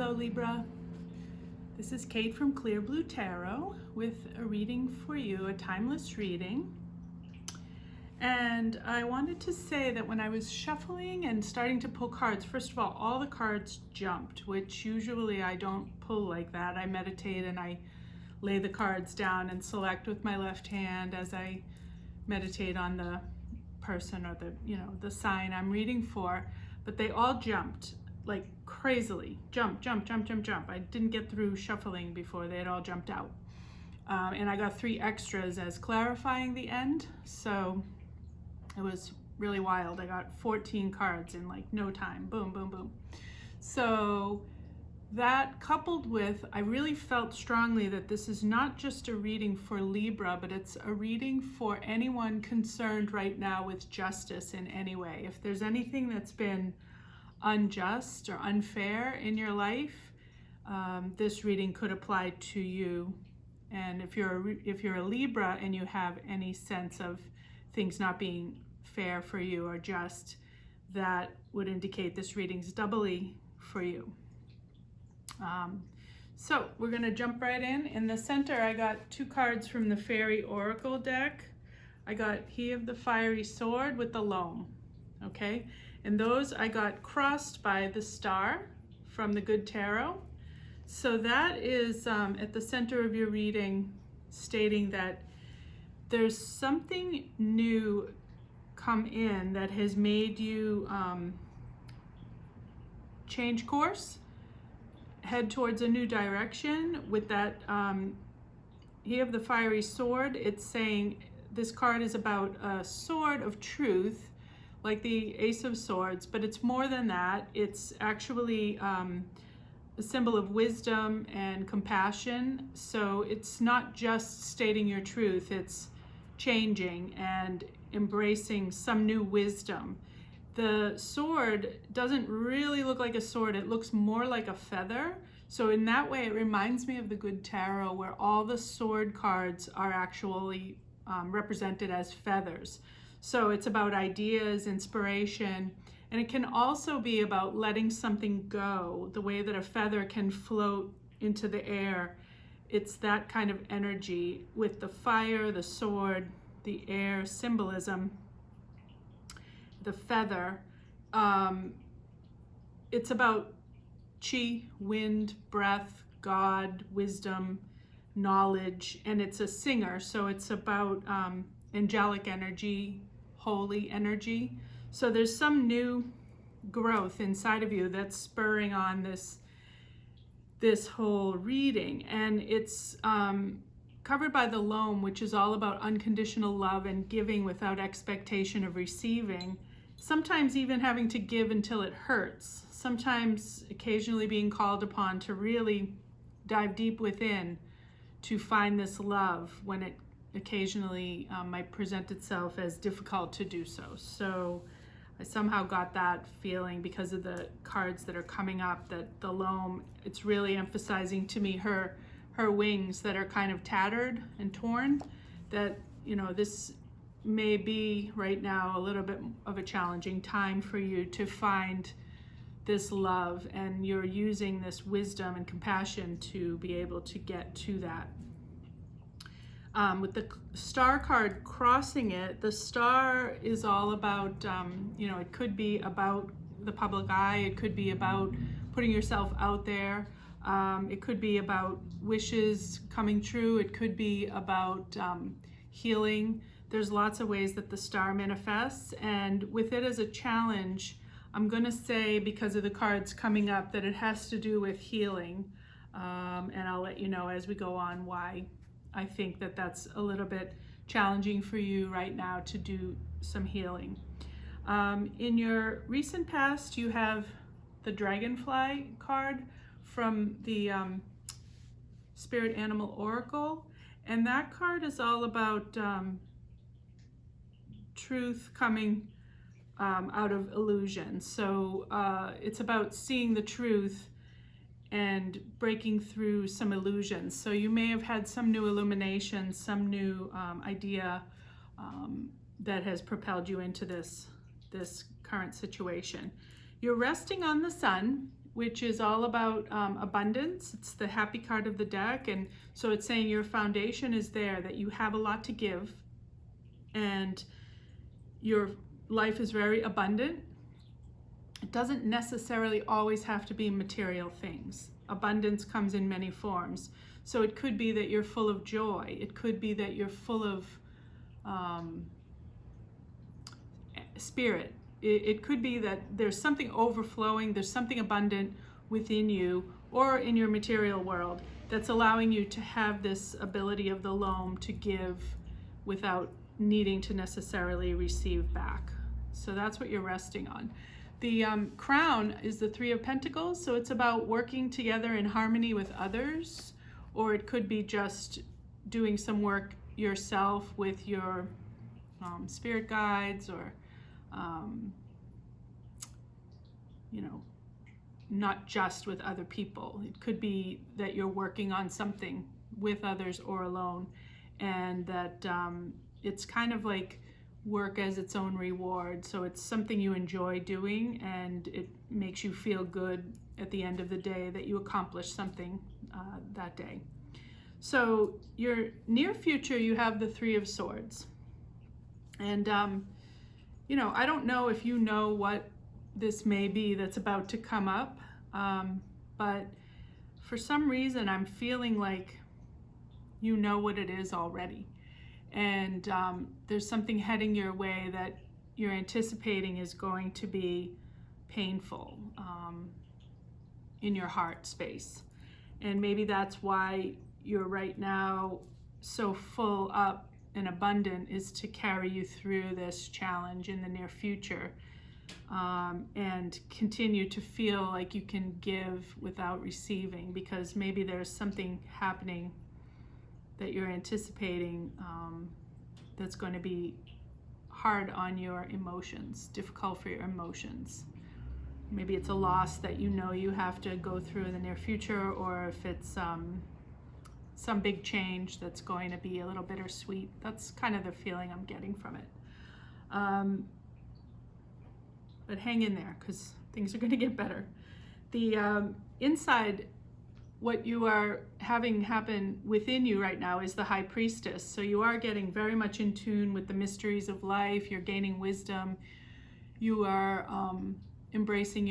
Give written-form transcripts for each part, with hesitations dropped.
Hello Libra, this is Kate from Clear Blue Tarot with a reading for you, a timeless reading. And I wanted to say that when I was shuffling and starting to pull cards, first of all the cards jumped, which usually I don't pull like that. I meditate and I lay the cards down and select with my left hand as I meditate on the person or the sign I'm reading for, but they all jumped like crazily. Jump. I didn't get through shuffling before they had all jumped out. And I got 3 extras as clarifying the end. So it was really wild. I got 14 cards in like no time. Boom, boom, boom. So that coupled with, I really felt strongly that this is not just a reading for Libra, but it's a reading for anyone concerned right now with justice in any way. If there's anything that's been unjust or unfair in your life, this reading could apply to you. And if you're a Libra and you have any sense of things not being fair for you or just, that would indicate this reading's doubly for you. So we're going to jump right in. In the center, I got 2 cards from the Fairy Oracle deck. I got He of the Fiery Sword with the Loam. Okay, and those I got crossed by the star from the Good Tarot. So that is at the center of your reading, stating that there's something new come in that has made you change course, head towards a new direction. With that He of the Fiery Sword, it's saying this card is about a sword of truth, like the Ace of Swords, but it's more than that. It's actually a symbol of wisdom and compassion. So it's not just stating your truth, it's changing and embracing some new wisdom. The sword doesn't really look like a sword, it looks more like a feather. So in that way, it reminds me of the Good Tarot, where all the sword cards are actually represented as feathers. So it's about ideas, inspiration, and it can also be about letting something go, the way that a feather can float into the air. It's that kind of energy with the fire, the sword, the air symbolism, the feather. It's about chi, wind, breath, God, wisdom, knowledge, and it's a singer, so it's about angelic energy, holy energy. So there's some new growth inside of you that's spurring on this whole reading, and it's covered by the loam, which is all about unconditional love and giving without expectation of receiving. Sometimes even having to give until it hurts. Sometimes occasionally being called upon to really dive deep within to find this love when it occasionally might present itself as difficult to do so. So I somehow got that feeling because of the cards that are coming up, that the loam, it's really emphasizing to me her wings that are kind of tattered and torn, that, this may be right now a little bit of a challenging time for you to find this love, and you're using this wisdom and compassion to be able to get to that. With the star card crossing it, the star is all about, it could be about the public eye, it could be about putting yourself out there, it could be about wishes coming true, it could be about healing. There's lots of ways that the star manifests, and with it as a challenge, I'm going to say, because of the cards coming up, that it has to do with healing, and I'll let you know as we go on why I think that that's a little bit challenging for you right now to do some healing. In your recent past, you have the Dragonfly card from the Spirit Animal Oracle, and that card is all about truth coming out of illusion. So it's about seeing the truth and breaking through some illusions. So you may have had some new illumination, some new idea that has propelled you into this current situation. You're resting on the sun, which is all about abundance. It's the happy card of the deck. And so it's saying your foundation is there, that you have a lot to give and your life is very abundant. It doesn't necessarily always have to be material things. Abundance comes in many forms. So it could be that you're full of joy. It could be that you're full of spirit. It could be that there's something overflowing, there's something abundant within you or in your material world that's allowing you to have this ability of the loam to give without needing to necessarily receive back. So that's what you're resting on. The crown is the Three of Pentacles, so it's about working together in harmony with others, or it could be just doing some work yourself with your spirit guides, or you know, not just with other people. It could be that you're working on something with others or alone, and that it's kind of like work as its own reward. So it's something you enjoy doing, and it makes you feel good at the end of the day that you accomplished something that day. So your near future, you have the Three of Swords. And, you know, I don't know if you know what this may be that's about to come up, but for some reason I'm feeling like you know what it is already. And there's something heading your way that you're anticipating is going to be painful in your heart space. And maybe that's why you're right now so full up and abundant, is to carry you through this challenge in the near future, and continue to feel like you can give without receiving, because maybe there's something happening that you're anticipating that's going to be hard on your emotions, difficult for your emotions. Maybe it's a loss that you know you have to go through in the near future, or if it's some big change that's going to be a little bittersweet. That's kind of the feeling I'm getting from it. But hang in there, because things are going to get better. The inside, what you are having happen within you right now is the High Priestess. So you are getting very much in tune with the mysteries of life. You're gaining wisdom. You are embracing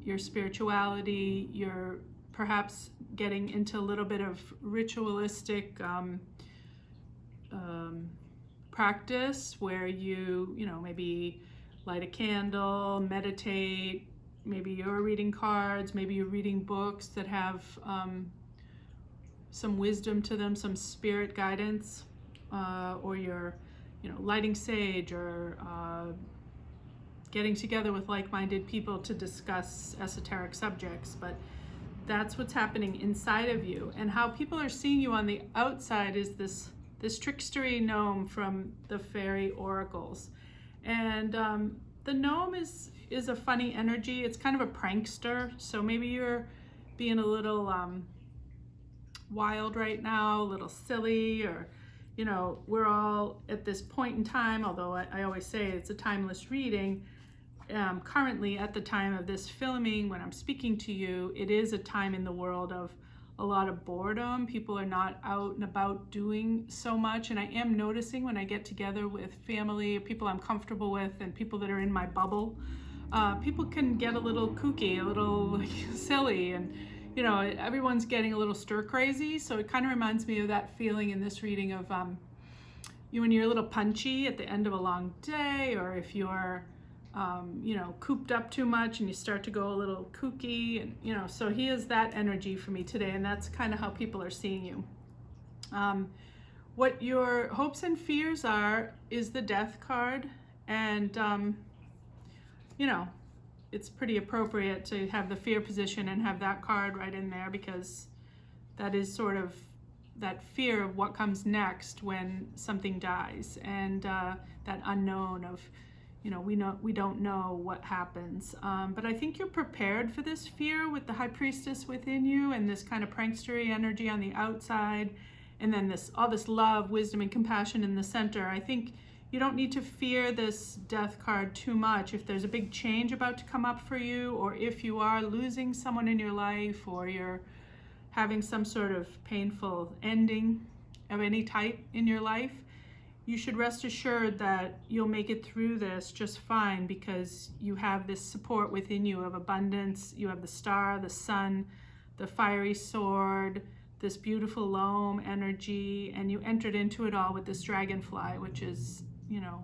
your spirituality. You're perhaps getting into a little bit of ritualistic practice, where you know, maybe light a candle, meditate. Maybe you're reading cards, maybe you're reading books that have some wisdom to them, some spirit guidance, or you're, you know, lighting sage, or getting together with like-minded people to discuss esoteric subjects. But that's what's happening inside of you. And how people are seeing you on the outside is this trickstery gnome from the fairy oracles. And the gnome is a funny energy. It's kind of a prankster. So maybe you're being a little wild right now, a little silly, or, you know, we're all at this point in time, although I always say it's a timeless reading. Currently, at the time of this filming, when I'm speaking to you, it is a time in the world of a lot of boredom. People are not out and about doing so much, and I am noticing when I get together with family, people I'm comfortable with, and people that are in my bubble, people can get a little kooky, a little silly, and, you know, everyone's getting a little stir crazy. So it kind of reminds me of that feeling in this reading of when you're a little punchy at the end of a long day, or if you're you know, cooped up too much and you start to go a little kooky, and, you know, so he is that energy for me today, and that's kind of how people are seeing you. What your hopes and fears are is the Death card, and you know, it's pretty appropriate to have the fear position and have that card right in there, because that is sort of that fear of what comes next when something dies, and that unknown of, you know, we don't know what happens. But I think you're prepared for this fear with the High Priestess within you, and this kind of prankstery energy on the outside, and then all this love, wisdom, and compassion in the center. I think you don't need to fear this death card too much. If there's a big change about to come up for you, or if you are losing someone in your life, or you're having some sort of painful ending of any type in your life, you should rest assured that you'll make it through this just fine, because you have this support within you of abundance. You have the star, the sun, the fiery sword, this beautiful loam energy, and you entered into it all with this dragonfly, which is, you know,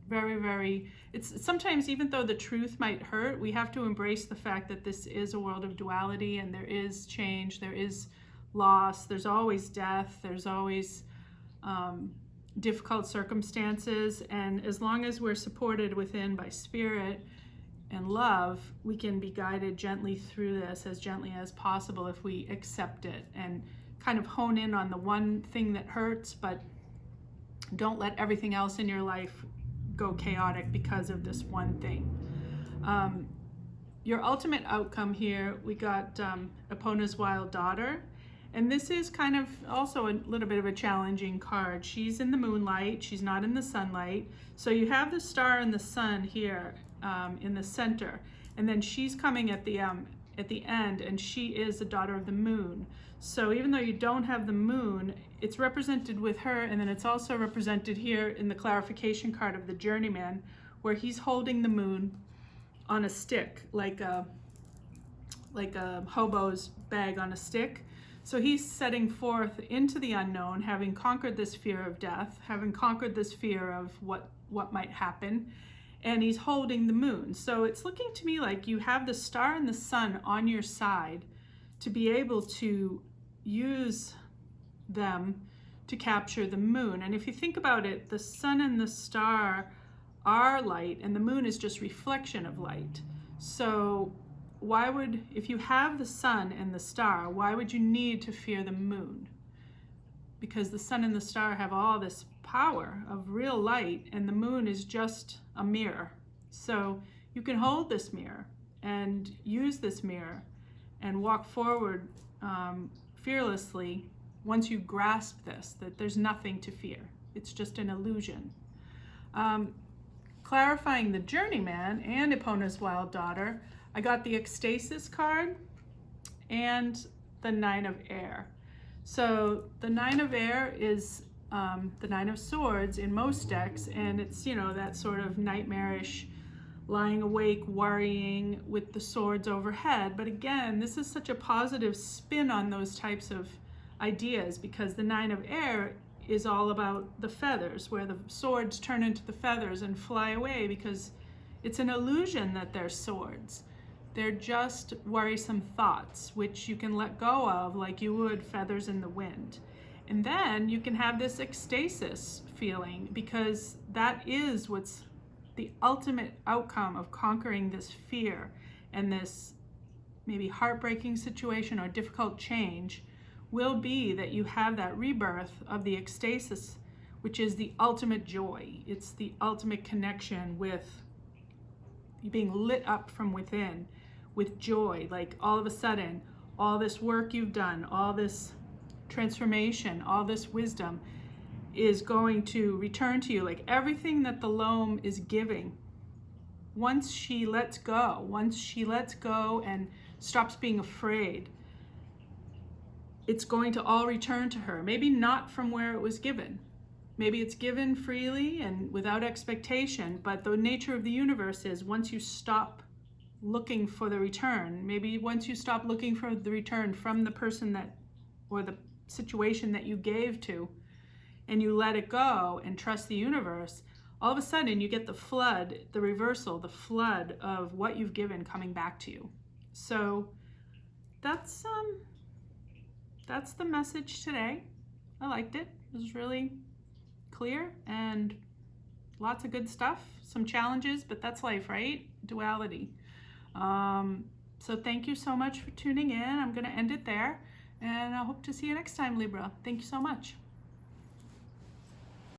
very, very, it's sometimes, even though the truth might hurt, we have to embrace the fact that this is a world of duality, and there is change, there is loss, there's always death, there's always difficult circumstances, and as long as we're supported within by spirit and love, we can be guided gently through this, as gently as possible, if we accept it and kind of hone in on the one thing that hurts, but don't let everything else in your life go chaotic because of this one thing. Your ultimate outcome here, we got Epona's Wild Daughter. And this is kind of also a little bit of a challenging card. She's in the moonlight, she's not in the sunlight. So you have the star and the sun here in the center. And then she's coming at the end, and she is the daughter of the moon. So even though you don't have the moon, it's represented with her, and then it's also represented here in the clarification card of the journeyman, where he's holding the moon on a stick, like a hobo's bag on a stick. So he's setting forth into the unknown, having conquered this fear of death, having conquered this fear of what might happen, and he's holding the moon. So it's looking to me like you have the star and the sun on your side to be able to use them to capture the moon. And if you think about it, the sun and the star are light, and the moon is just reflection of light. So why would, if you have the sun and the star, why would you need to fear the moon? Because the sun and the star have all this power of real light, and the moon is just a mirror. So you can hold this mirror and use this mirror and walk forward fearlessly once you grasp this, that there's nothing to fear. It's just an illusion. Clarifying the journeyman and Epona's Wild Daughter, I got the Ecstasis card and the Nine of Air. So the Nine of Air is the Nine of Swords in most decks, and it's, you know, that sort of nightmarish, lying awake, worrying with the swords overhead. But again, this is such a positive spin on those types of ideas, because the Nine of Air is all about the feathers, where the swords turn into the feathers and fly away, because it's an illusion that they're swords. They're just worrisome thoughts, which you can let go of like you would feathers in the wind. And then you can have this ecstasis feeling, because that is what's the ultimate outcome of conquering this fear and this maybe heartbreaking situation or difficult change, will be that you have that rebirth of the ecstasis, which is the ultimate joy. It's the ultimate connection with being lit up from within with joy. Like all of a sudden, all this work you've done, all this transformation, all this wisdom is going to return to you, like everything that the loam is giving. Once she lets go and stops being afraid, it's going to all return to her. Maybe not from where it was given. Maybe it's given freely and without expectation, but the nature of the universe is once you stop looking for the return, maybe once you stop looking for the return from the person that, or the situation that you gave to, and you let it go and trust the universe, all of a sudden you get the flood, the reversal, the flood of what you've given coming back to you. So that's the message today. I liked it. It was really clear and lots of good stuff. Some challenges, but that's life, right? Duality. So thank you so much for tuning in. I'm going to end it there, and I hope to see you next time, Libra. Thank you so much.